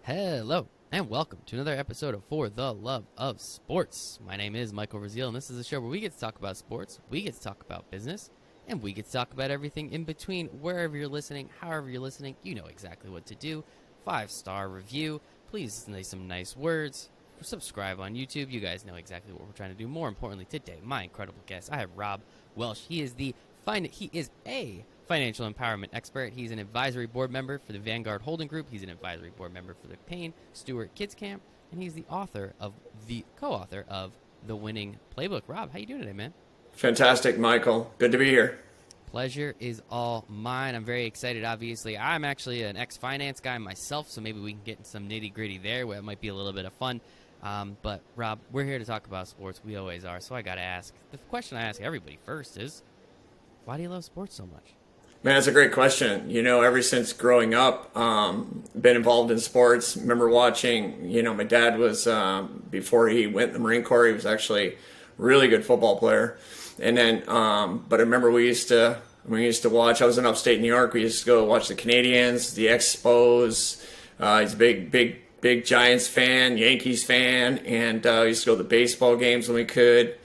Hello, and welcome to another episode of For the Love of Sports. My name is Michael Rasile, and this is a show where we get to talk about sports, we get to talk about business, and we get to talk about everything in between. Wherever you're listening, however you're listening, you know exactly what to do. 5-star review. Please say some nice words. Subscribe on YouTube. You guys know exactly what we're trying to do. More importantly, today, my incredible guest, I have Rob Welsh. He is a financial empowerment expert. He's an advisory board member for the Vanguard Holding Group. He's an advisory board member for the Payne Stewart Kids Camp, and he's the co-author of the Winning Playbook. Rob, how you doing today, man? Fantastic, Michael. Good to be here. Pleasure is all mine. I'm very excited. Obviously, I'm actually an ex-finance guy myself, so maybe we can get in some nitty-gritty there where it might be a little bit of fun. But Rob, we're here to talk about sports. We always are. So I got to ask, the question I ask everybody first is, why do you love sports so much? Man, that's a great question. Ever since growing up, been involved in sports. Remember watching, my dad was, before he went in the Marine Corps, he was actually a really good football player. And then, but I remember we used to watch, I was in upstate New York, we used to go watch the Canadians, the Expos. He's a big Giants fan, Yankees fan, and we used to go to the baseball games when we could.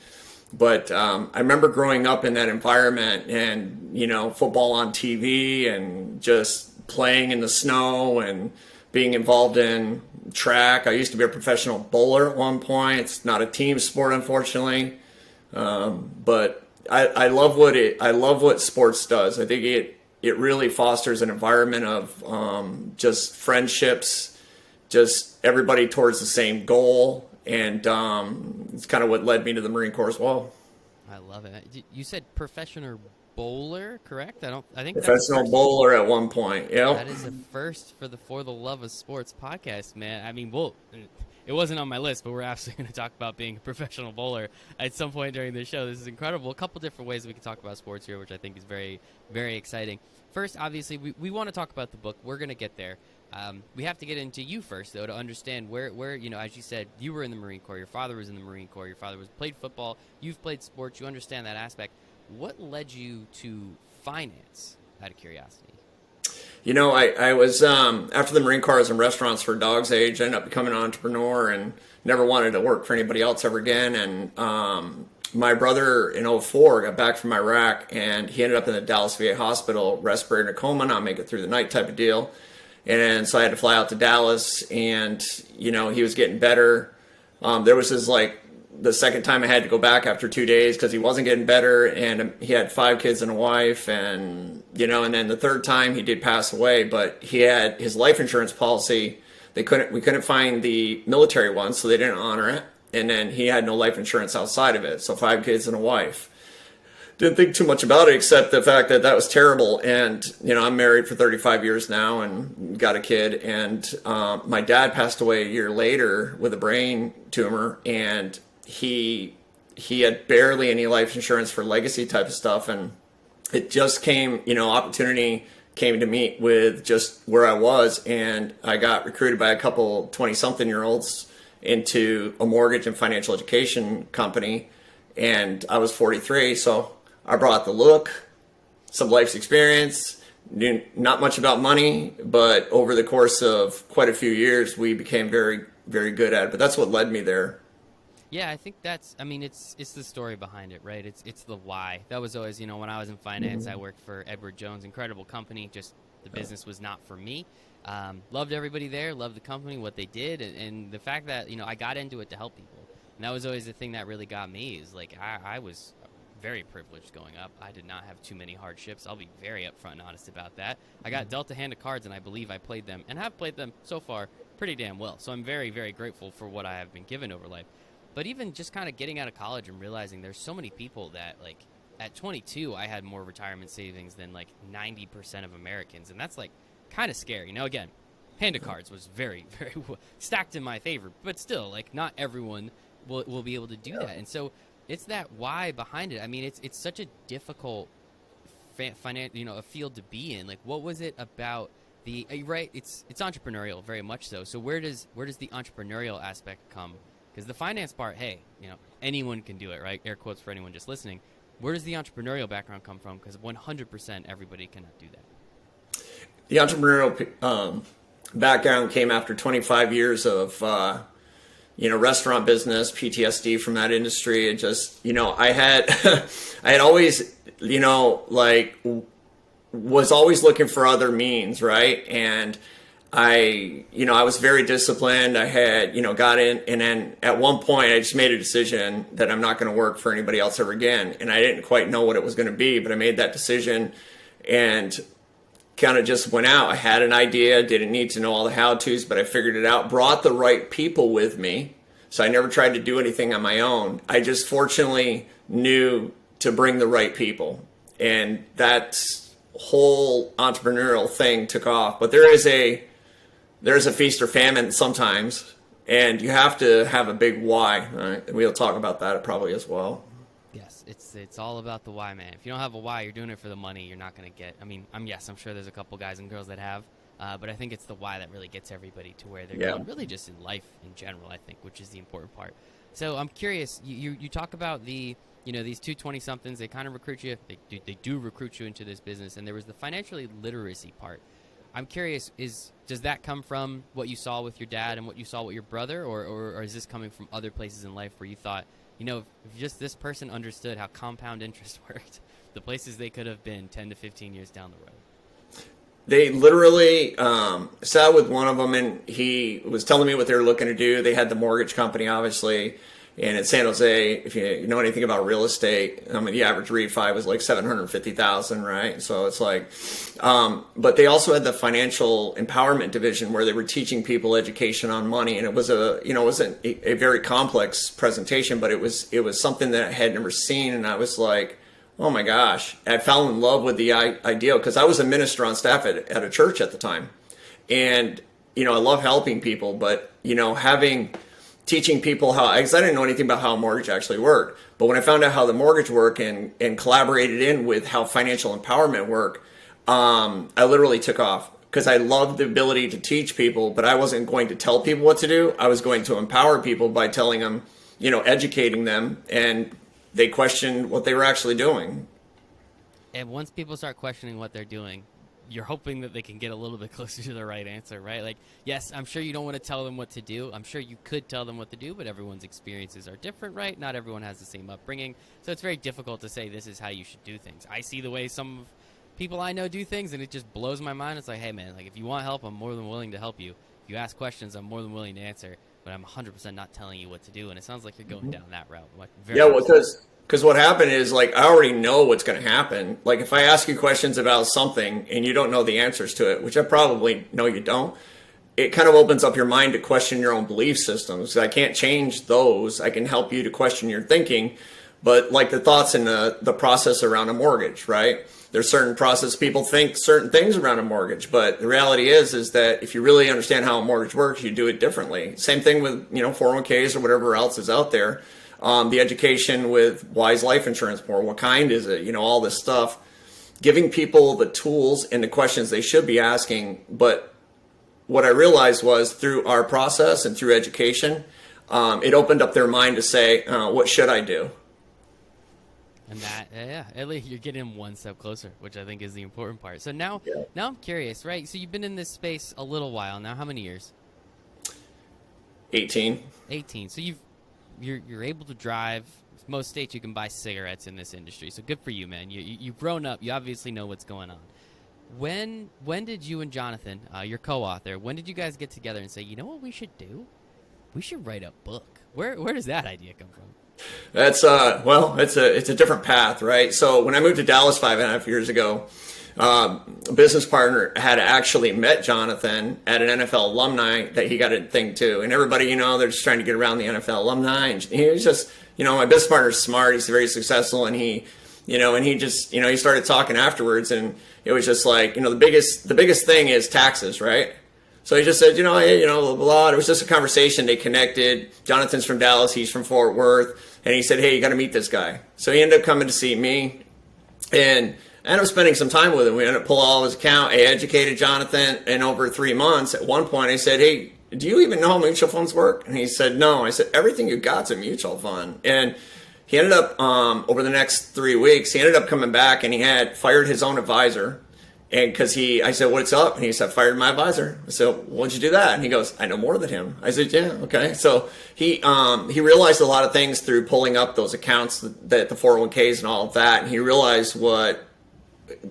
But I remember growing up in that environment and, football on TV and just playing in the snow and being involved in track. I used to be a professional bowler at one point. It's not a team sport, unfortunately. But I love what sports does. I think it really fosters an environment of just friendships, just everybody towards the same goal. And it's kind of what led me to the Marine Corps as well. I love it. You said professional bowler, correct? I think professional bowler at one point. Yeah, that is a first for the Love of Sports podcast, man. I mean, it wasn't on my list, but we're absolutely going to talk about being a professional bowler at some point during the show. This is incredible. A couple different ways we can talk about sports here, which I think is very, very exciting. First, obviously, we want to talk about the book. We're going to get there. We have to get into you first, though, to understand where, as you said, you were in the Marine Corps, your father was in the Marine Corps, your father played football, you've played sports, you understand that aspect. What led you to finance, out of curiosity? I was, after the Marine Corps, I was in restaurants for a dog's age. I ended up becoming an entrepreneur and never wanted to work for anybody else ever again. And my brother in '04 got back from Iraq, and he ended up in the Dallas VA hospital, respirator coma, not make it through the night type of deal. And so I had to fly out to Dallas, and, he was getting better. There was the second time I had to go back after 2 days because he wasn't getting better, and he had 5 kids and a wife, and, and then the third time he did pass away, but he had his life insurance policy. We couldn't find the military one, so they didn't honor it. And then he had no life insurance outside of it. So 5 kids and a wife. Didn't think too much about it except the fact that was terrible. And, I'm married for 35 years now and got a kid. And my dad passed away a year later with a brain tumor. And he had barely any life insurance for legacy type of stuff. And it just came, opportunity came to meet with just where I was. And I got recruited by a couple 20-something-year-olds into a mortgage and financial education company. And I was 43, so I brought the look, some life's experience, knew not much about money, but over the course of quite a few years, we became very, very good at it. But that's what led me there. Yeah, I think it's the story behind it, right? It's the why. That was always, when I was in finance, I worked for Edward Jones, incredible company. Just the business was not for me. Loved everybody there, loved the company, what they did, and the fact that, I got into it to help people. And that was always the thing that really got me is I was very privileged going up. I did not have too many hardships. I'll be very upfront and honest about that. I got dealt a hand of cards, and I believe I played them and have played them so far pretty damn well. So I'm very, very grateful for what I have been given over life. But even just kind of getting out of college and realizing there's so many people that, at 22, I had more retirement savings than, 90% of Americans. And that's, kind of scary. Again, hand of cards was very, very stacked in my favor. But still, not everyone will be able to do that. And so it's that why behind it. I mean, it's such a difficult a field to be in. What was it about the right? It's entrepreneurial, very much so. So where does the entrepreneurial aspect come? Because the finance part, hey, anyone can do it, right? Air quotes for anyone just listening. Where does the entrepreneurial background come from? Because 100% everybody cannot do that. The entrepreneurial background came after 25 years of, restaurant business, PTSD from that industry. And just, I had, I had always, was always looking for other means, right? And I was very disciplined. I had, got in, and then at one point I just made a decision that I'm not going to work for anybody else ever again. And I didn't quite know what it was going to be, but I made that decision and kind of just went out. I had an idea, didn't need to know all the how-tos, but I figured it out, brought the right people with me. So I never tried to do anything on my own. I just fortunately knew to bring the right people. And that whole entrepreneurial thing took off. But there's a feast or famine sometimes, and you have to have a big why. Right? And we'll talk about that probably as well. Yes, it's all about the why, man. If you don't have a why, you're doing it for the money. You're not going to get. I mean, I'm sure there's a couple guys and girls that have, but I think it's the why that really gets everybody to where they're going. Really, just in life in general, I think, which is the important part. So I'm curious. You talk about these 220 somethings. They kind of recruit you. They do recruit you into this business, and there was the financially literacy part. I'm curious, does that come from what you saw with your dad and what you saw with your brother, or is this coming from other places in life where you thought, if just this person understood how compound interest worked, the places they could have been 10 to 15 years down the road? They literally sat with one of them, and he was telling me what they were looking to do. They had the mortgage company, obviously. And in San Jose, if you know anything about real estate, the average refi was like $750,000, right? So it's like, but they also had the financial empowerment division where they were teaching people education on money, and it was it wasn't a very complex presentation, but it was something that I had never seen, and I was like, oh my gosh! I fell in love with the idea because I was a minister on staff at a church at the time, and I love helping people, but teaching people because I didn't know anything about how a mortgage actually worked. But when I found out how the mortgage worked and collaborated in with how financial empowerment worked, I literally took off because I loved the ability to teach people, but I wasn't going to tell people what to do. I was going to empower people by telling them, educating them, and they questioned what they were actually doing. And once people start questioning what they're doing, you're hoping that they can get a little bit closer to the right answer, right? Like, yes, I'm sure you don't want to tell them what to do. I'm sure you could tell them what to do, but everyone's experiences are different, right? Not everyone has the same upbringing. So it's very difficult to say this is how you should do things. I see the way some people I know do things, and it just blows my mind. It's like, hey, man, like if you want help, I'm more than willing to help you. If you ask questions, I'm more than willing to answer, but I'm 100% not telling you what to do. And it sounds like you're going down that route. Like, because what happened is, like, I already know what's going to happen. Like, if I ask you questions about something and you don't know the answers to it, which I probably know you don't, it kind of opens up your mind to question your own belief systems. I can't change those. I can help you to question your thinking. But like the thoughts and the process around a mortgage, right? There's certain process. People think certain things around a mortgage, but the reality is that if you really understand how a mortgage works, you do it differently. Same thing with, 401ks or whatever else is out there. The education with why is life insurance more? What kind is it? All this stuff. Giving people the tools and the questions they should be asking. But what I realized was through our process and through education, it opened up their mind to say, what should I do? And that, at least you're getting one step closer, which I think is the important part. So now I'm curious, right? So you've been in this space a little while now. How many years? 18. 18. So you're able to drive. Most states you can buy cigarettes in this industry. So good for you, man. You've grown up. You obviously know what's going on. When did you and Jonathan, your co-author, when did you guys get together and say, you know what we should do? We should write a book. Where does that idea come from? That's it's a different path, right? So when I moved to Dallas 5.5 years ago, a business partner had actually met Jonathan at an NFL alumni that he got a thing too. And everybody, they're just trying to get around the NFL alumni. And he was just, my business partner's smart. He's very successful. And he just, he started talking afterwards. And it was just like, the biggest thing is taxes, right? So he just said, hey, blah, blah. It was just a conversation. They connected. Jonathan's from Dallas. He's from Fort Worth. And he said, hey, you got to meet this guy. So he ended up coming to see me. And I ended up spending some time with him. We ended up pulling all his account. I educated Jonathan in over 3 months. At one point, I said, hey, do you even know how mutual funds work? And he said, no. I said, everything you got's a mutual fund. And he ended up, over the next 3 weeks, he ended up coming back and he had fired his own advisor. And because I said, what's up? And he said, fired my advisor. I said, what'd you do that? And he goes, I know more than him. I said, yeah, okay. So he realized a lot of things through pulling up those accounts, that the 401ks and all of that. And he realized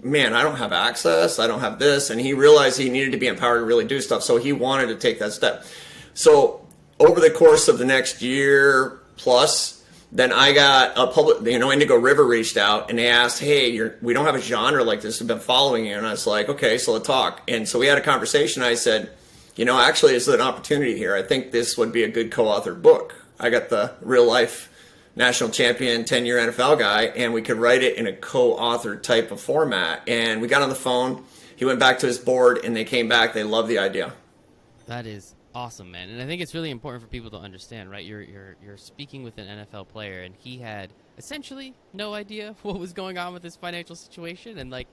man, I don't have access. I don't have this. And he realized he needed to be empowered to really do stuff. So he wanted to take that step. So over the course of the next year plus, then I got a public, Indigo River reached out and they asked, hey, we don't have a genre like this. We've been following you. And I was like, okay, so let's talk. And so we had a conversation. I said, actually, this is an opportunity here. I think this would be a good co-authored book. I got the real life national champion, 10-year NFL guy, and we could write it in a co-authored type of format. And we got on the phone. He went back to his board and they came back. They loved the idea. That is awesome, man. And I think it's really important for people to understand, right? You're speaking with an NFL player, and he had essentially no idea what was going on with his financial situation. And like,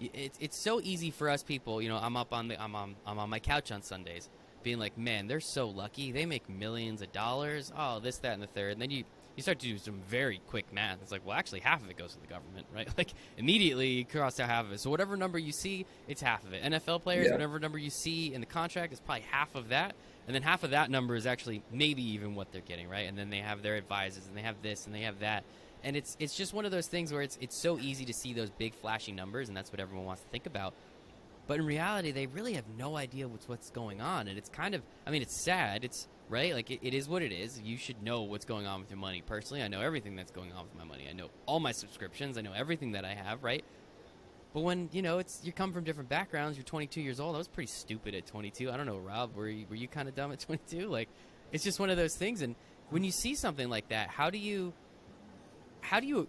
it's so easy for us people. I'm on my couch on Sundays, being like, man, they're so lucky. They make millions of dollars. Oh, this, that, and the third. And then you start to do some very quick math. It's like, well, actually, half of it goes to the government, right? Like, immediately you cross out half of it. So whatever number you see, it's half of it. NFL players, whatever number you see in the contract is probably half of that. And then half of that number is actually maybe even what they're getting, right? And then they have their advisors, and they have this, and they have that. And it's just one of those things where it's so easy to see those big flashy numbers, and that's what everyone wants to think about. But in reality, they really have no idea what's going on. And it's kind of, it's sad. It's right? Like, it is what it is. You should know what's going on with your money. Personally, I know everything that's going on with my money. I know all my subscriptions. I know everything that I have, right? But when, you come from different backgrounds, you're 22 years old. I was pretty stupid at 22. I don't know, Rob, were you kind of dumb at 22? Like, it's just one of those things. And when you see something like that, how do you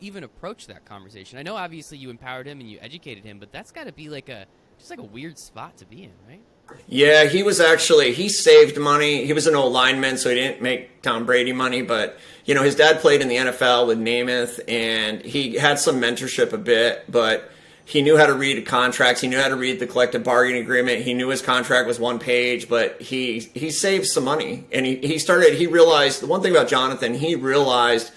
even approach that conversation? I know obviously you empowered him and you educated him, but that's got to be just like a weird spot to be in, right? Yeah, he saved money. He was an old lineman, so he didn't make Tom Brady money, but his dad played in the NFL with Namath, and he had some mentorship a bit, but he knew how to read contracts. He knew how to read the collective bargaining agreement. He knew his contract was one page, but he saved some money. And he realized, the one thing about Jonathan, he realized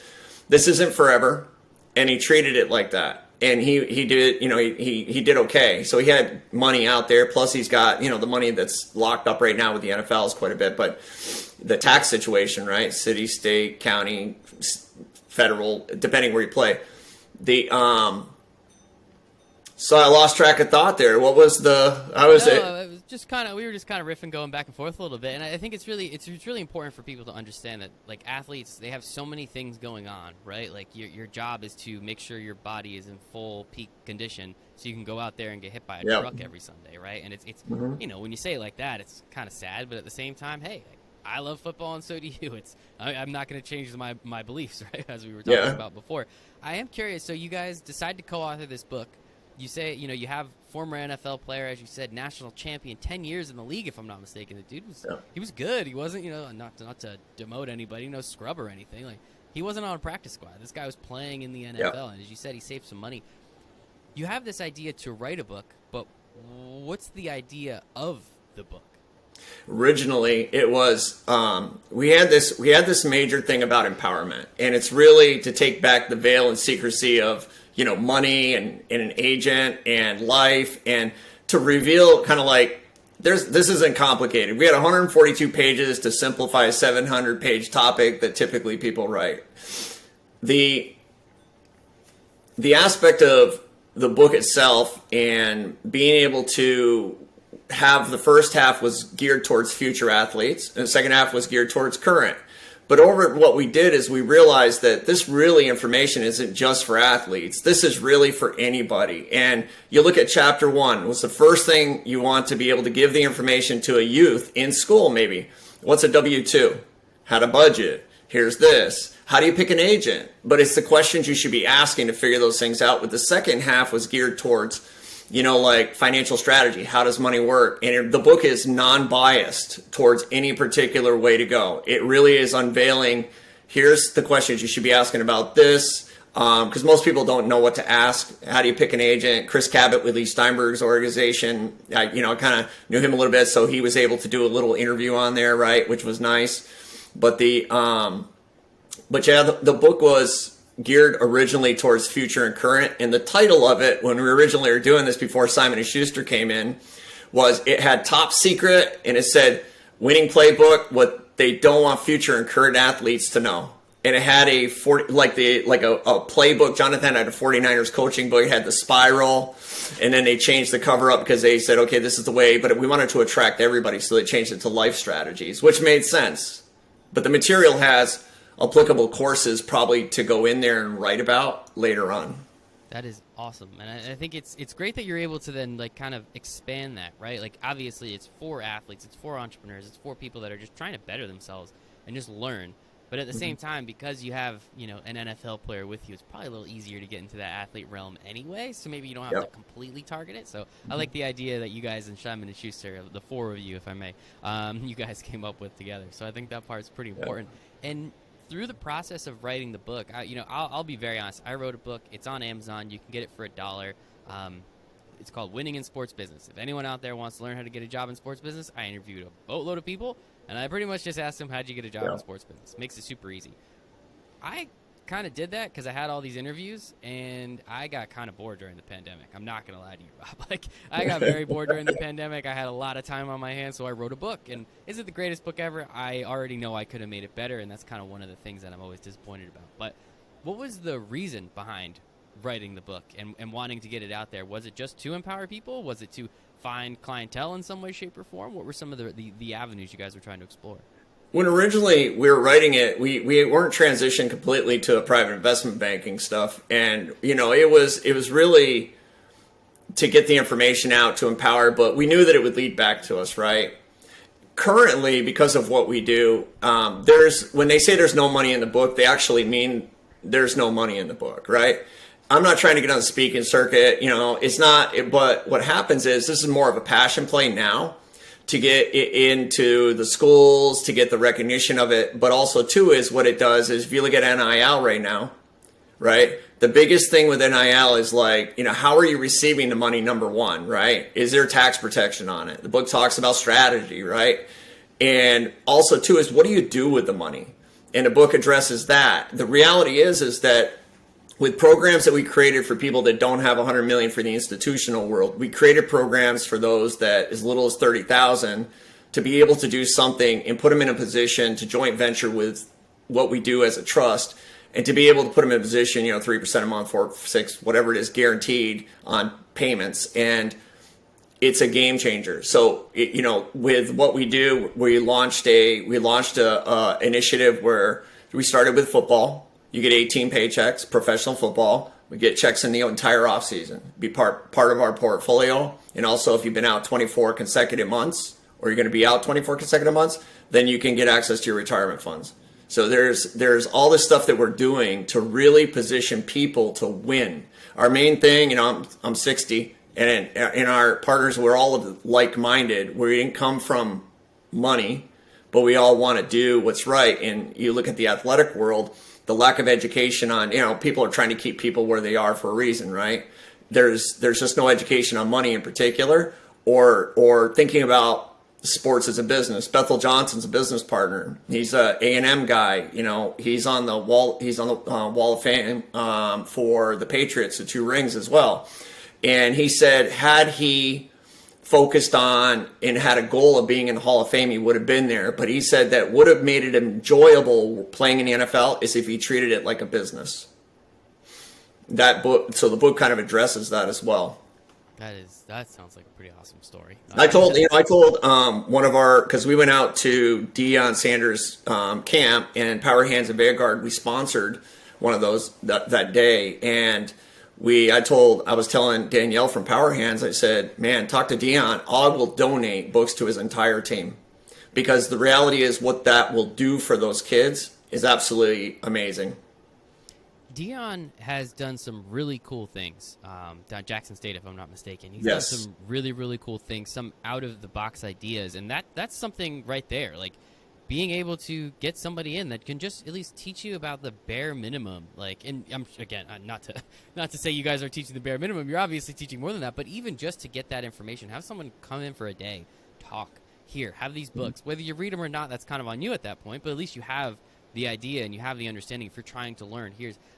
this isn't forever, and he treated it like that. And he did, he did okay. So he had money out there. Plus he's got, the money that's locked up right now with the NFL is quite a bit. But the tax situation, right? City, state, county, federal, depending where you play. So I lost track of thought there. What was it was just we were just kind of riffing, going back and forth a little bit. And I think it's really important for people to understand that, like, athletes, they have so many things going on, right? Like, your job is to make sure your body is in full peak condition so you can go out there and get hit by a truck every Sunday, right? And it's when you say it like that, it's kind of sad, but at the same time, hey, I love football and so do you. I'm not going to change my beliefs, right? As we were talking about before. I am curious. So you guys decide to co-author this book. You say, you have former NFL player, as you said, national champion, 10 years in the league, if I'm not mistaken. The dude he was good. He wasn't, not to demote anybody, no scrub or anything. Like, he wasn't on a practice squad. This guy was playing in the NFL, and as you said, he saved some money. You have this idea to write a book, but what's the idea of the book? Originally, it was we had this major thing about empowerment, and it's really to take back the veil and secrecy of money and an agent and life, and to reveal kind of like this isn't complicated. We had 142 pages to simplify a 700-page topic that typically people write. The aspect of the book itself and being able to have the first half was geared towards future athletes, and the second half was geared towards current. But what we did is we realized that this really information isn't just for athletes. This is really for anybody. And you look at chapter 1. What's the first thing you want to be able to give the information to a youth in school maybe? What's a W-2? How to budget. Here's this. How do you pick an agent? But it's the questions you should be asking to figure those things out. But the second half was geared towards like financial strategy. How does money work? And the book is non-biased towards any particular way to go. It really is unveiling, here's the questions you should be asking about this, because most people don't know what to ask. How do you pick an agent? Chris Cabot with Lee Steinberg's organization, I kind of knew him a little bit, so he was able to do a little interview on there, right, which was nice. But the book was geared originally towards future and current. And the title of it, when we originally were doing this before Simon and Schuster came in, was it had top secret and it said Winning Playbook, what they don't want future and current athletes to know. And it had a playbook. Jonathan had a 49ers coaching book. It had the spiral, and then they changed the cover up because they said, okay, this is the way. But we wanted to attract everybody, so they changed it to life strategies, which made sense. But the material has applicable courses probably to go in there and write about later on. That is awesome, and I think it's great that you're able to then like kind of expand that, right? Like obviously it's for athletes, it's for entrepreneurs, it's for people that are just trying to better themselves and just learn. But at the same time, because you have, you know, an NFL player with you, it's probably a little easier to get into that athlete realm anyway. So maybe you don't have to completely target it. So I like the idea that you guys and Simon and Schuster, the four of you, if I may, you guys came up with together. So I think that part's pretty important. And through the process of writing the book, I'll be very honest. I wrote a book. It's on Amazon. You can get it for $1. It's called Winning in Sports Business. If anyone out there wants to learn how to get a job in sports business, I interviewed a boatload of people, and I pretty much just asked them, how'd you get a job in sports business? Makes it super easy. I kind of did that because I had all these interviews, and I got kind of bored during the pandemic. I'm not going to lie to you, Rob. Like, I got very bored during the pandemic. I had a lot of time on my hands, so I wrote a book. And is it the greatest book ever? I already know I could have made it better, and that's kind of one of the things that I'm always disappointed about. But what was the reason behind writing the book and wanting to get it out there? Was it just to empower people? Was it to find clientele in some way, shape, or form? What were some of the avenues you guys were trying to explore? When originally we were writing it, we weren't transitioned completely to a private investment banking stuff. And, you know, it was really to get the information out, to empower, but we knew that it would lead back to us, right? Currently, because of what we do, when they say there's no money in the book, they actually mean there's no money in the book, right? I'm not trying to get on the speaking circuit, you know, it's not, but what happens is this is more of a passion play now to get it into the schools, to get the recognition of it. But also too is what it does is if you look at NIL right now, right? The biggest thing with NIL is like, you know, how are you receiving the money? Number one, right? Is there tax protection on it? The book talks about strategy, right? And also too is what do you do with the money? And the book addresses that. The reality is that with programs that we created for people that don't have 100 million for the institutional world, we created programs for those that as little as 30,000 to be able to do something and put them in a position to joint venture with what we do as a trust and to be able to put them in a position, you know, 3% a month, 4, 6, whatever it is, guaranteed on payments. And it's a game changer. So, you know, with what we do, we launched a initiative where we started with football. You get 18 paychecks, professional football. We get checks in the entire offseason. Be part of our portfolio. And also, if you've been out 24 consecutive months, or you're going to be out 24 consecutive months, then you can get access to your retirement funds. So there's all this stuff that we're doing to really position people to win. Our main thing, you know, I'm 60, and in our partners, we're all like-minded. We didn't come from money, but we all want to do what's right. And you look at the athletic world, the lack of education on, you know, people are trying to keep people where they are for a reason, right? There's just no education on money in particular, or thinking about sports as a business. Bethel Johnson's a business partner. He's a A&M guy. You know, he's on the wall of fame for the Patriots, the 2 rings as well. And he said, had he focused on and had a goal of being in the Hall of Fame, he would have been there. But he said that would have made it enjoyable playing in the NFL is if he treated it like a business. So the book kind of addresses that as well. That sounds like a pretty awesome story. I told one of our, because we went out to Deion Sanders' camp, and Power Hands and Vanguard, we sponsored one of those that day. And I was telling Danielle from Power Hands, I said, man, talk to Deion. I will donate books to his entire team, because the reality is what that will do for those kids is absolutely amazing. Deion has done some really cool things down at Jackson State, if I'm not mistaken. He's Yes. done some really, really cool things, some out-of-the-box ideas, and that's something right there. Like, being able to get somebody in that can just at least teach you about the bare minimum. Like, and I'm again not to say you guys are teaching the bare minimum. You're obviously teaching more than that. But even just to get that information, have someone come in for a day, talk here, have these books. Whether you read them or not, that's kind of on you at that point. But at least you have the idea and you have the understanding, if you're trying to learn,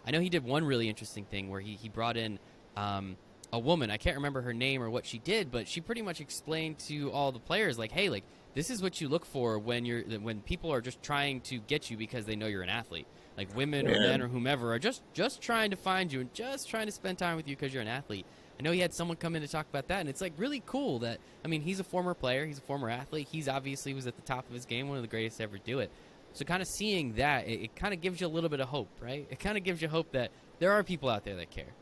I know he did one really interesting thing where he brought in a woman. I can't remember her name or what she did, but she pretty much explained to all the players, like, hey, like, this is what you look for when people are just trying to get you because they know you're an athlete. Like, women or men or whomever are just trying to find you and just trying to spend time with you because you're an athlete. I know he had someone come in to talk about that, and it's like really cool that, I mean, he's a former player, he's a former athlete, he's obviously was at the top of his game, one of the greatest to ever do it. So kind of seeing that, it kind of gives you a little bit of hope, right? It kind of gives you hope that there are people out there that care.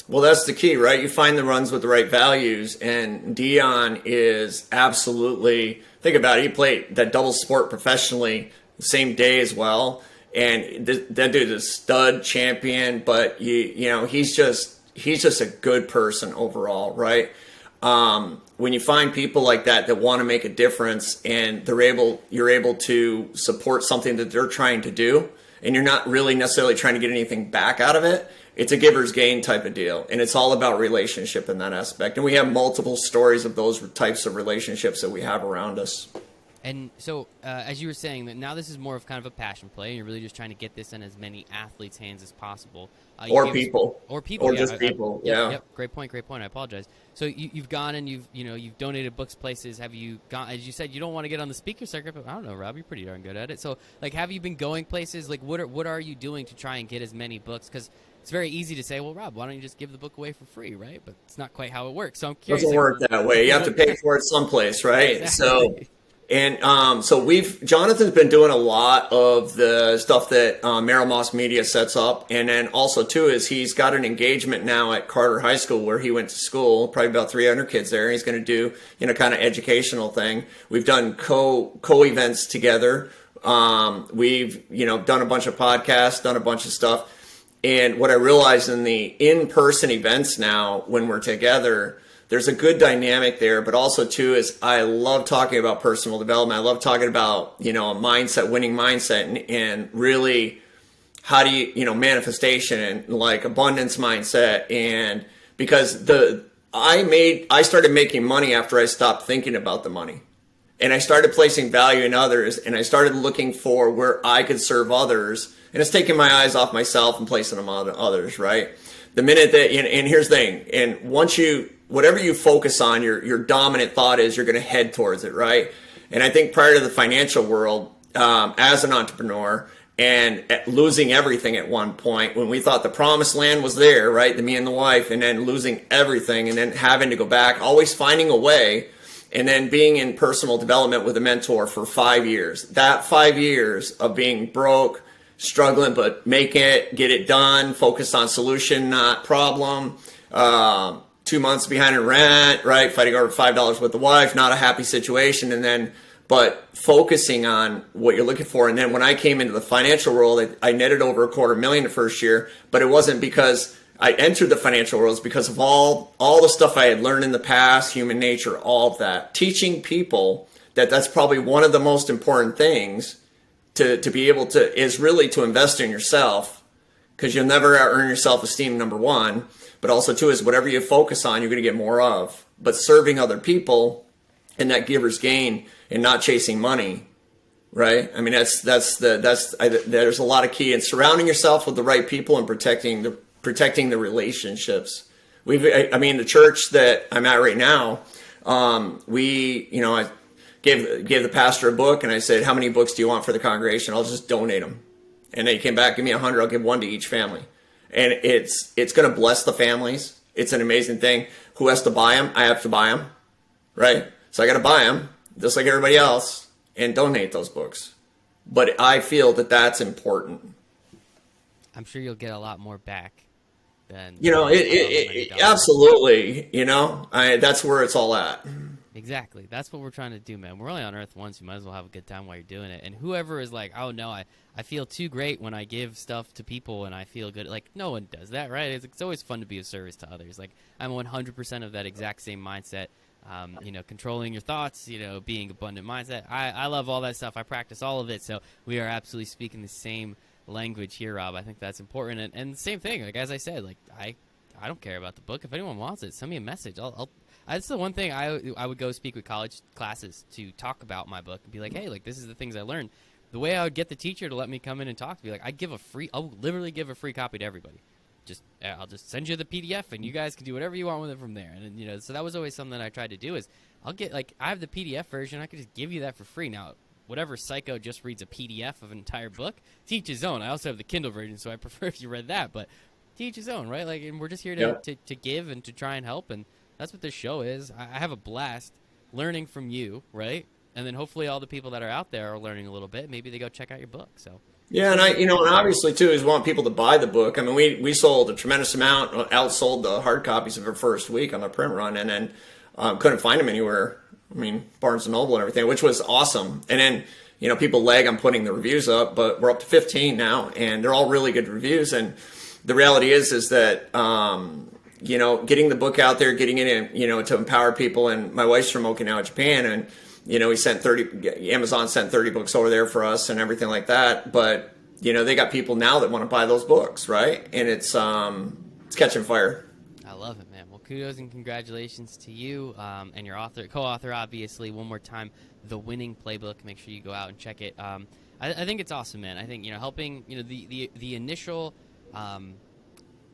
Well, that's the key, right? You find the runs with the right values, and Dion is absolutely, think about it, he played that double sport professionally the same day as well, and that dude is a stud champion, but you know, he's just a good person overall, right? When you find people like that want to make a difference, and you're able to support something that they're trying to do, and you're not really necessarily trying to get anything back out of it. It's a giver's gain type of deal, and it's all about relationship in that aspect. And we have multiple stories of those types of relationships that we have around us. And so, as you were saying, that now this is more of kind of a passion play, and you're really just trying to get this in as many athletes' hands as possible. Or people. Or people. Or yeah, just people, yeah. Yep, great point. I apologize. So you've gone and you've donated books places. Have you gone, as you said, you don't want to get on the speaker circuit, but I don't know, Rob, you're pretty darn good at it. So, like, have you been going places? Like, what are you doing to try and get as many books? Because it's very easy to say, well, Rob, why don't you just give the book away for free, right? But it's not quite how it works. So I'm curious. It doesn't work that way. You have to pay for it someplace, right? Exactly. So Jonathan's been doing a lot of the stuff that Merrill Moss Media sets up, and then also too is he's got an engagement now at Carter High School where he went to school, probably about 300 kids there. And he's going to do kind of educational thing. We've done co events together. We've done a bunch of podcasts, done a bunch of stuff, and what I realized in the in-person events now when we're together, there's a good dynamic there, but also too is I love talking about personal development. I love talking about, a mindset, winning mindset, and really how do you, manifestation and like abundance mindset. And because I started making money after I stopped thinking about the money, and I started placing value in others, and I started looking for where I could serve others, and it's taking my eyes off myself and placing them on others, right? The minute that, and here's the thing, and once whatever you focus on, your dominant thought is you're going to head towards it, right? And I think prior to the financial world, as an entrepreneur and losing everything at one point, when we thought the promised land was there, right? Me and the wife, and then losing everything and then having to go back, always finding a way, and then being in personal development with a mentor for 5 years. That 5 years of being broke, struggling, but make it, get it done, focused on solution, not problem, 2 months behind in rent, right? Fighting over $5 with the wife, not a happy situation. And then, but focusing on what you're looking for. And then when I came into the financial world, I netted over $250,000 the first year, but it wasn't because I entered the financial world. It's because of all the stuff I had learned in the past, human nature, all of that. Teaching people that's probably one of the most important things to be able to, is really to invest in yourself, because you'll never earn your self-esteem, number one. But also, too, is whatever you focus on, you're going to get more of. But serving other people and that giver's gain and not chasing money, right? I mean, there's a lot of key in surrounding yourself with the right people and protecting the relationships. The church that I'm at right now, I gave the pastor a book, and I said, how many books do you want for the congregation? I'll just donate them. And then he came back, give me 100, I'll give one to each family. And it's going to bless the families. It's an amazing thing. Who has to buy them? I have to buy them, right? So I got to buy them, just like everybody else, and donate those books. But I feel that that's important. I'm sure you'll get a lot more back than absolutely. That's where it's all at. Exactly. That's what we're trying to do, man. We're only on Earth once. You might as well have a good time while you're doing it. And whoever is like, oh, no, I feel too great when I give stuff to people and I feel good. Like, no one does that, right? It's always fun to be of service to others. Like, I'm 100% of that exact same mindset. Controlling your thoughts, being abundant mindset. I love all that stuff. I practice all of it. So we are absolutely speaking the same language here, Rob. I think that's important. And the same thing, like, as I said, like, I don't care about the book. If anyone wants it, send me a message. That's the one thing I would go speak with college classes to talk about my book and be like, hey, like, this is the things I learned. the way I would get the teacher to let me come in and talk to me, like I'll literally give a free copy to everybody. I'll just send you the PDF and you guys can do whatever you want with it from there. And you know, so that was always something I tried to do is I'll get like I have the PDF version. I could just give you that for free. Now, whatever psycho just reads a PDF of an entire book, teach his own. I also have the Kindle version, so I prefer if you read that. But teach his own, right? Like, and we're just here to give and to try and help, and that's what this show is. I have a blast learning from you, right? And then hopefully all the people that are out there are learning a little bit. Maybe they go check out your book. So. Yeah, and and obviously too is want people to buy the book. I mean, we sold a tremendous amount, outsold the hard copies of our first week on the print run, and then couldn't find them anywhere. I mean, Barnes and Noble and everything, which was awesome. And then people lag on putting the reviews up, but we're up to 15 now, and they're all really good reviews. And the reality is that getting the book out there, getting it in, to empower people. And my wife's from Okinawa, Japan, and we sent Amazon sent 30 books over there for us and everything like that. But, they got people now that want to buy those books, right? And it's catching fire. I love it, man. Well, kudos and congratulations to you and your co-author, obviously. One more time, The Winning Playbook. Make sure you go out and check it. I think it's awesome, man. I think, helping, the initial...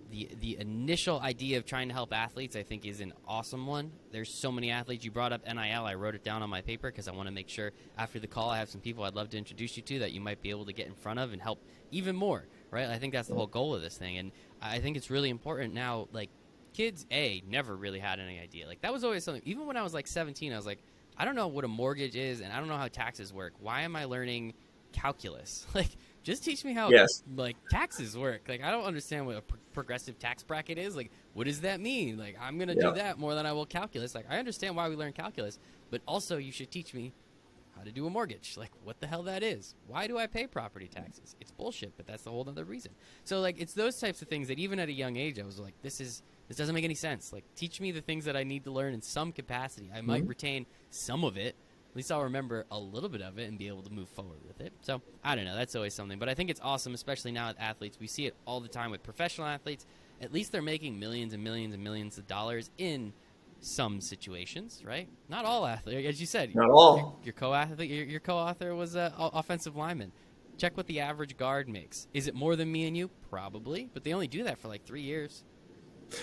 The initial idea of trying to help athletes, I think, is an awesome one. There's so many athletes. You brought up NIL. I wrote it down on my paper because I want to make sure after the call I have some people I'd love to introduce you to that you might be able to get in front of and help even more, right? I think that's the whole goal of this thing. And I think it's really important now, like, kids, never really had any idea. Like, that was always something. Even when I was, like, 17, I was like, I don't know what a mortgage is, and I don't know how taxes work. Why am I learning calculus? Like, just teach me how taxes work. Like, I don't understand what a progressive tax bracket is. Like, what does that mean? Like, I'm going to do that more than I will calculus. Like, I understand why we learn calculus, but also you should teach me how to do a mortgage. Like, what the hell that is. Why do I pay property taxes? It's bullshit, but that's the whole other reason. So, like, it's those types of things that even at a young age, I was like, this doesn't make any sense. Like, teach me the things that I need to learn in some capacity. I might retain some of it. At least I'll remember a little bit of it and be able to move forward with it. So, I don't know. That's always something. But I think it's awesome, especially now with athletes. We see it all the time with professional athletes. At least they're making millions and millions and millions of dollars in some situations, right? Not all athletes. As you said, not all. Your co-athlete, your co-author was an offensive lineman. Check what the average guard makes. Is it more than me and you? Probably. But they only do that for like 3 years.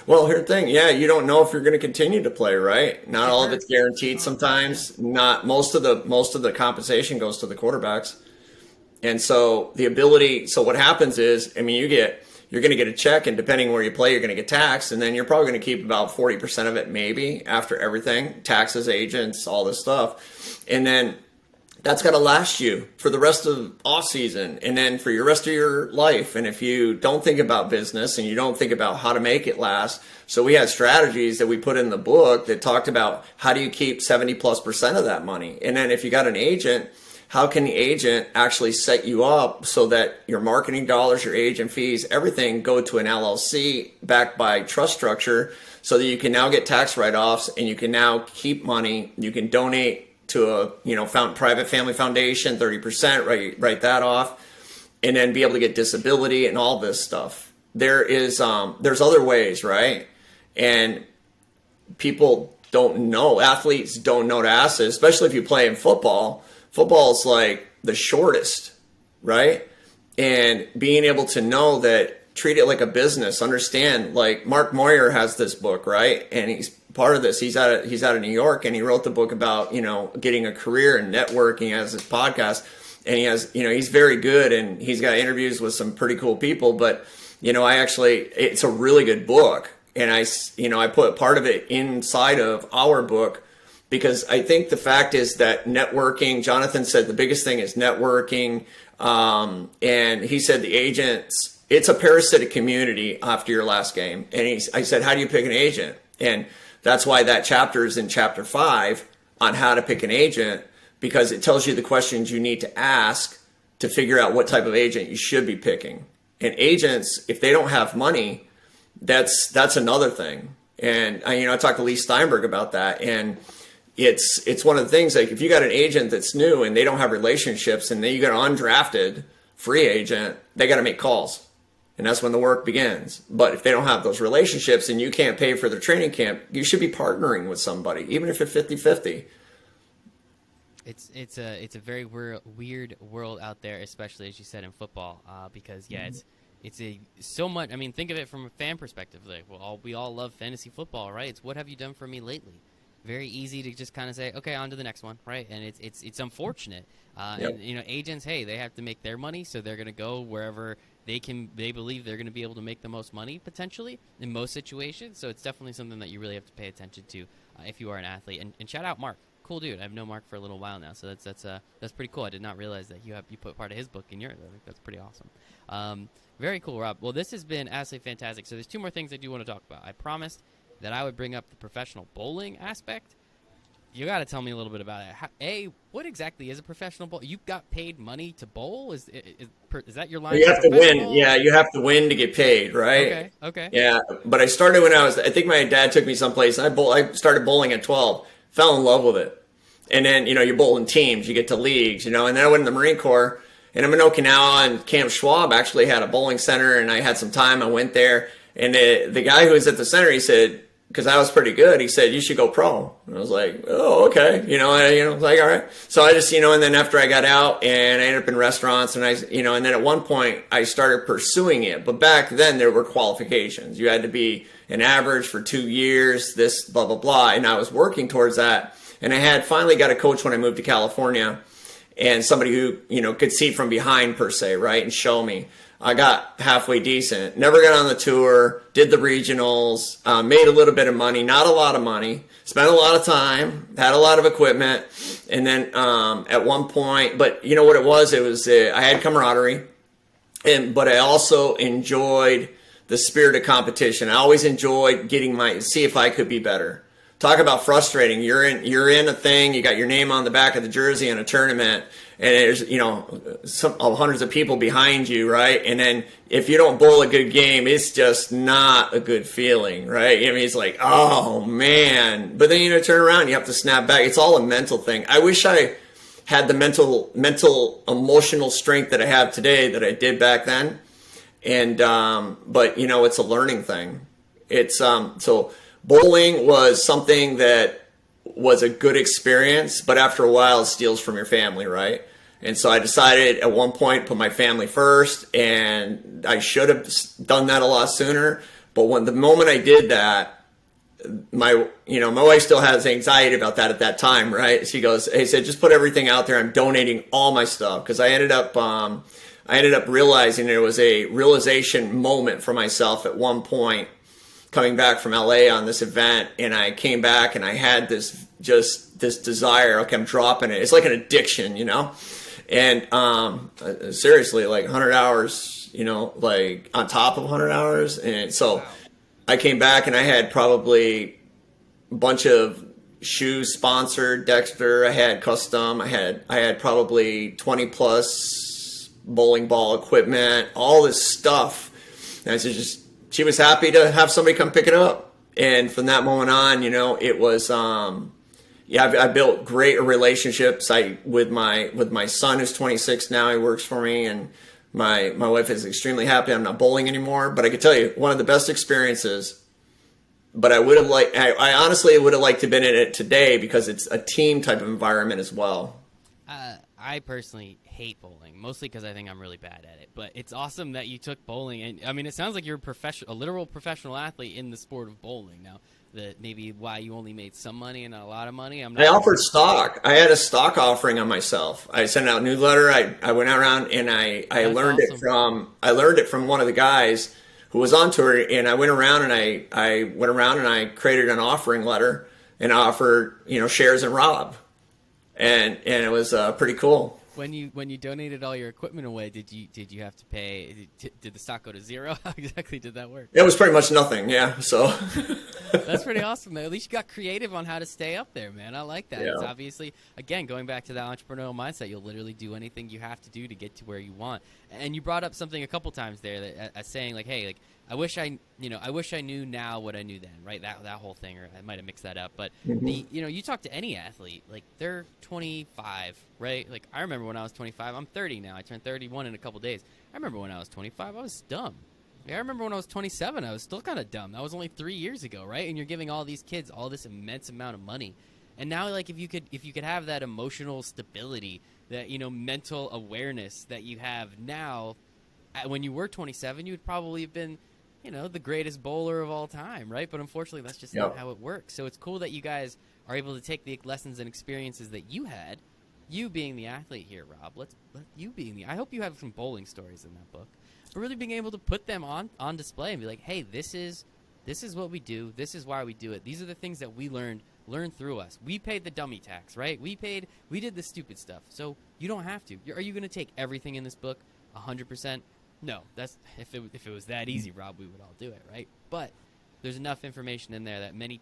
Well, here's the thing. Yeah, you don't know if you're going to continue to play, right? Not all of it's guaranteed sometimes. Not most of the compensation goes to the quarterbacks. And so what happens is, I mean, you're going to get a check, and depending where you play, you're going to get taxed, and then you're probably going to keep about 40% of it maybe after everything, taxes, agents, all this stuff. And then that's got to last you for the rest of off season and then for your rest of your life. And if you don't think about business and you don't think about how to make it last, so we had strategies that we put in the book that talked about how do you keep 70+% of that money. And then if you got an agent, how can the agent actually set you up so that your marketing dollars, your agent fees, everything go to an LLC backed by trust structure so that you can now get tax write-offs and you can now keep money. You can donate to a private family foundation, 30%, write that off, and then be able to get disability and all this stuff. There's other ways, right? And people don't know, athletes don't know to ask this, especially if you play in football. Football is like the shortest, right? And being able to know that, treat it like a business, understand, like Mark Moyer has this book, right? And he's part of this. He's out of New York, and he wrote the book about, getting a career and networking, as his podcast. And he has, he's very good, and he's got interviews with some pretty cool people. But, it's a really good book. And I put part of it inside of our book because I think the fact is that networking, Jonathan said the biggest thing is networking. And he said the agents, it's a parasitic community after your last game. And I said, how do you pick an agent? And that's why that chapter is in chapter 5 on how to pick an agent, because it tells you the questions you need to ask to figure out what type of agent you should be picking. And agents, if they don't have money, that's another thing. And I talked to Lee Steinberg about that. And it's one of the things, like if you got an agent that's new and they don't have relationships, and then you got an undrafted free agent, they got to make calls. And that's when the work begins. But if they don't have those relationships and you can't pay for their training camp, you should be partnering with somebody, even if it's 50-50. It's a very weird world out there, especially as you said in football, because yeah, it's a so much. I mean, think of it from a fan perspective. Like, well, we all love fantasy football, right? It's what have you done for me lately? Very easy to just kind of say, okay, on to the next one, right? And it's unfortunate. Yep. And agents, hey, they have to make their money, so they're going to go wherever they believe they're going to be able to make the most money potentially in most situations. So it's definitely something that you really have to pay attention to if you are an athlete. And shout out Mark, cool dude. I've known Mark for a little while now, so that's pretty cool. I did not realize that you put part of his book in yours. I think that's pretty awesome. Very cool, Rob. Well, this has been absolutely fantastic. So there's two more things I do want to talk about. I promised that I would bring up the professional bowling aspect. You got to tell me a little bit about it. What exactly is a professional bowl? You got paid money to bowl? Is that your line? You have to win. Yeah, you have to win to get paid, right? Okay. Yeah, but I started when I think my dad took me someplace. I started bowling at 12, fell in love with it. And then, you bowl in teams, you get to leagues, and then I went in the Marine Corps. And I'm in Okinawa, and Camp Schwab actually had a bowling center, and I had some time. I went there, and the guy who was at the center, he said, because I was pretty good, he said, you should go pro. And I was like, oh, okay. I was like, all right. So I just, and then after I got out and I ended up in restaurants and and then at one point I started pursuing it. But back then there were qualifications. You had to be an average for 2 years, this, blah, blah, blah. And I was working towards that. And I had finally got a coach when I moved to California and somebody who, could see from behind per se, right? And show me. I got halfway decent. Never got on the tour. Did the regionals. Made a little bit of money. Not a lot of money. Spent a lot of time. Had a lot of equipment. And then at one point, but you know what it was? It was I had camaraderie, but I also enjoyed the spirit of competition. I always enjoyed see if I could be better. Talk about frustrating. You're in a thing. You got your name on the back of the jersey in a tournament. And there's, hundreds of people behind you, right? And then if you don't bowl a good game, it's just not a good feeling, right? I mean, it's like, oh, man. But then, turn around, you have to snap back. It's all a mental thing. I wish I had the mental, emotional strength that I have today that I did back then. And, but, it's a learning thing. It's, so bowling was something that was a good experience, but after a while it steals from your family, right? And so I decided at one point put my family first, and I should have done that a lot sooner. But the moment I did that, my wife still has anxiety about that at that time, right? She said, just put everything out there. I'm donating all my stuff, because I ended up realizing there was a realization moment for myself at one point, coming back from LA on this event, and I came back and I had this desire. Okay, I'm dropping it. It's like an addiction, and seriously, like 100 hours, like on top of 100 hours. And so I came back and I had probably a bunch of shoes sponsored, Dexter. I had custom. I had probably 20 plus bowling ball equipment, all this stuff. And I said, she was happy to have somebody come pick it up. And from that moment on, it was, I built great relationships. With my son, who's 26 now, he works for me, and my wife is extremely happy I'm not bowling anymore. But I could tell you, one of the best experiences. But I honestly would have liked to have been in it today, because it's a team type of environment as well. I personally hate bowling, mostly because I think I'm really bad at it. But it's awesome that you took bowling, and I mean, it sounds like you're a literal professional athlete in the sport of bowling. Now, that maybe why you only made some money and not a lot of money. I offered stock. I had a stock offering on myself. I sent out a newsletter. I went around and I learned awesome. I learned it from one of the guys who was on tour, and I went around and I created an offering letter and offered shares in Rob. And it was pretty cool. When you donated all your equipment away, did you have to pay? Did the stock go to zero? How exactly did that work? It was pretty much nothing. Yeah. So that's pretty awesome. At least you got creative on how to stay up there, man. I like that. Yeah. It's obviously, again, going back to that entrepreneurial mindset. You'll literally do anything you have to do to get to where you want. And you brought up something a couple times there that saying like, hey, like, I wish I knew now what I knew then, right? That whole thing, or I might have mixed that up. But you talk to any athlete, like they're 25, right? Like I remember when I was 25. I'm 30 now. I turned 31 in a couple days. I remember when I was 25, I was dumb. Yeah, I remember when I was 27, I was still kind of dumb. That was only 3 years ago, right? And you're giving all these kids all this immense amount of money. And now, like, if you could have that emotional stability, that, you know, mental awareness that you have now, when you were 27, you would probably have been, you know, the greatest bowler of all time, right? But unfortunately, that's just not how it works. So it's cool that you guys are able to take the lessons and experiences that you had, you being the athlete here, Rob. Let you being the. I hope you have some bowling stories in that book, but really being able to put them on display and be like, hey, this is what we do. This is why we do it. These are the things that we learned through us. We paid the dummy tax, right? We did the stupid stuff. So you don't have to. Are you going to take everything in this book 100%? No. That's if it was that easy, Rob, we would all do it, right? But there's enough information in there that many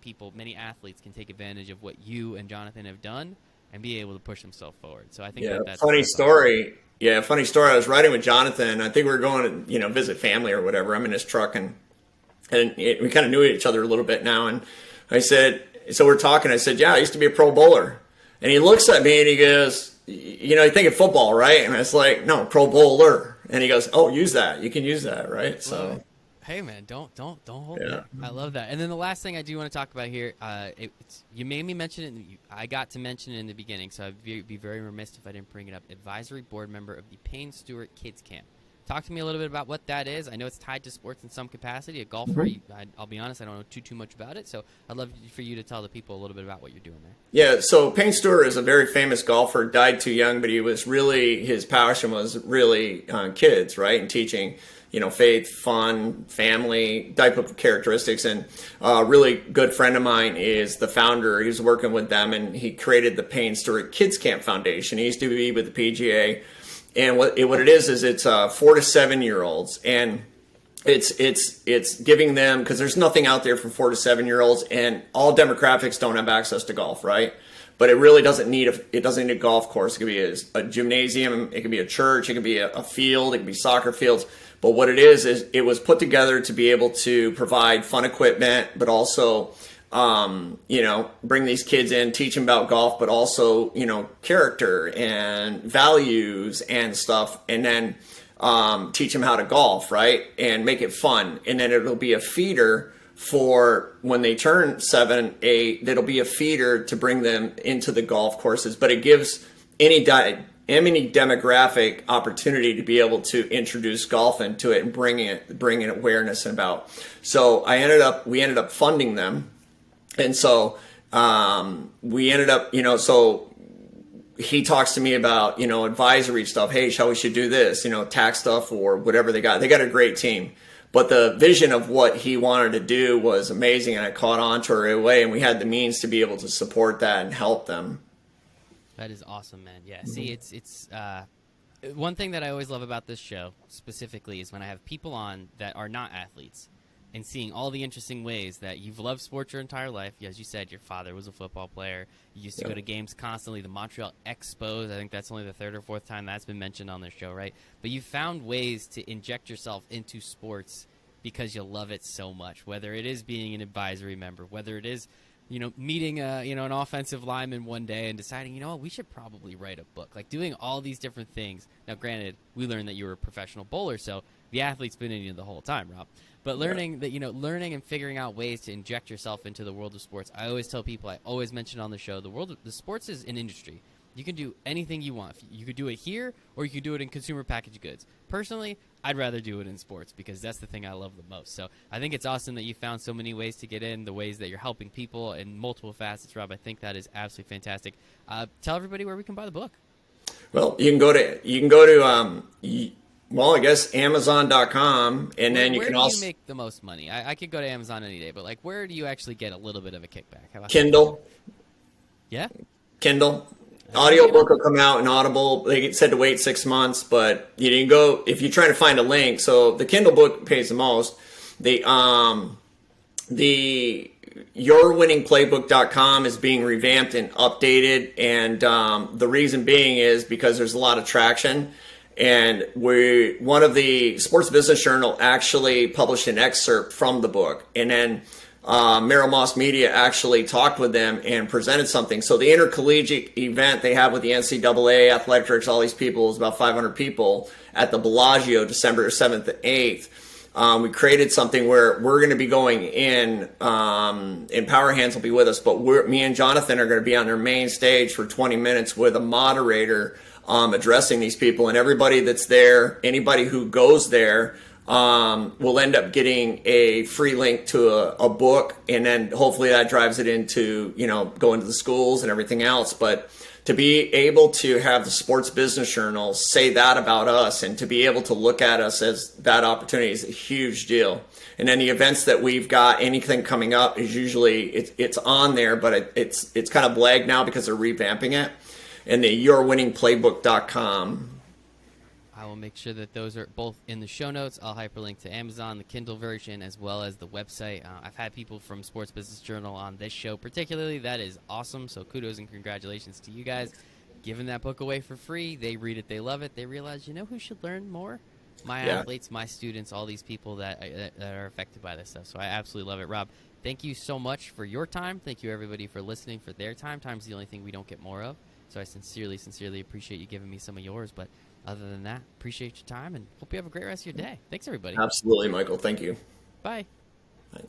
athletes can take advantage of what you and Jonathan have done and be able to push themselves forward. So I think that's funny story. Awesome. Yeah, funny story. I was riding with Jonathan. I think we were going to, you know, visit family or whatever. I'm in his truck, and we kind of knew each other a little bit now. And I said, so we're talking. I said, yeah, I used to be a pro bowler. And he looks at me and he goes, you know, you think of football, right? And I was like, no, pro bowler. And he goes, oh, use that. You can use that, right? So. Hey man, don't hold it. I love that. And then the last thing I do want to talk about here, you made me mention it. I got to mention it in the beginning, so I'd be very remiss if I didn't bring it up. Advisory board member of the Payne Stewart Kids Camp. Talk to me a little bit about what that is. I know it's tied to sports in some capacity. A golfer, I'll be honest, I don't know too much about it. So I'd love for you to tell the people a little bit about what you're doing there. Yeah, so Payne Stewart is a very famous golfer, died too young, but he was really, his passion was really kids, right? And teaching, you know, faith, fun, family type of characteristics. And a really good friend of mine is the founder. He was working with them, and he created the Payne Stewart Kids Camp Foundation. He used to be with the PGA. And what it is it's 4 to 7 year olds, and it's giving them, because there's nothing out there for 4 to 7 year olds, and all demographics don't have access to golf, right? But it really doesn't need a golf course. It could be a gymnasium, it could be a church, it could be a field, it could be soccer fields. But what it is it was put together to be able to provide fun equipment, but also you know, bring these kids in, teach them about golf, but also, you know, character and values and stuff, and then teach them how to golf, right? And make it fun. And then it'll be a feeder for when they turn 7, 8, that'll be a feeder to bring them into the golf courses. But it gives any demographic opportunity to be able to introduce golf into it and bring in awareness about. So we ended up funding them. And so we ended up, you know, so he talks to me about, you know, advisory stuff. Hey, we should do this, you know, tax stuff or whatever they got. They got a great team. But the vision of what he wanted to do was amazing, and I caught on to it right away, and we had the means to be able to support that and help them. That is awesome, man. Yeah, see, it's one thing that I always love about this show specifically is when I have people on that are not athletes, and seeing all the interesting ways that you've loved sports your entire life. As you said, your father was a football player. You used to go to games constantly. The Montreal Expos, I think that's only the 3rd or 4th time that's been mentioned on this show, right? But you found ways to inject yourself into sports because you love it so much, whether it is being an advisory member, whether it is, you know, meeting an offensive lineman one day and deciding, you know what, we should probably write a book. Like doing all these different things. Now, granted, we learned that you were a professional bowler, so the athlete's been in you the whole time, Rob. But learning and figuring out ways to inject yourself into the world of sports. I always tell people, I always mention on the show, the sports is an industry. You can do anything you want. You could do it here, or you could do it in consumer packaged goods. Personally, I'd rather do it in sports because that's the thing I love the most. So I think it's awesome that you found so many ways to get in, the ways that you're helping people in multiple facets, Rob. I think that is absolutely fantastic. Tell everybody where we can buy the book. Well, you can go to well, I guess Amazon.com, and then you can also... Where do you make the most money? I could go to Amazon any day, but like, where do you actually get a little bit of a kickback? How about Kindle. Yeah? Kindle. Audiobook will come out in Audible. They said to wait 6 months, but you can go if you're trying to find a link. So the Kindle book pays the most. The yourwinningplaybook.com is being revamped and updated, and the reason being is because there's a lot of traction. And one of the Sports Business Journal actually published an excerpt from the book, and then Merrill Moss Media actually talked with them and presented something. So the intercollegiate event they have with the NCAA, athletics, all these people, is about 500 people at the Bellagio, December 7th and 8th. we created something where we're going to be going in, and Power Hands will be with us, but me and Jonathan are going to be on their main stage for 20 minutes with a moderator addressing these people. And everybody that's there, anybody who goes there, will end up getting a free link to a book, and then hopefully that drives it into, going to the schools and everything else. But to be able to have the Sports Business Journal say that about us, and to be able to look at us as that opportunity, is a huge deal. And then the events that we've got, anything coming up, is usually it's on there, but it's kind of blagged now because they're revamping it. And the yourwinningplaybook.com. I will make sure that those are both in the show notes. I'll hyperlink to Amazon, the Kindle version, as well as the website. I've had people from Sports Business Journal on this show particularly. That is awesome. So kudos and congratulations to you guys. Giving that book away for free. They read it. They love it. They realize, who should learn more? My athletes, my students, all these people that are affected by this stuff. So I absolutely love it. Rob, thank you so much for your time. Thank you, everybody, for listening, for their time. Time's the only thing we don't get more of. So I sincerely, sincerely appreciate you giving me some of yours. But other than that, appreciate your time and hope you have a great rest of your day. Thanks, everybody. Absolutely, Michael. Thank you. Bye. Bye.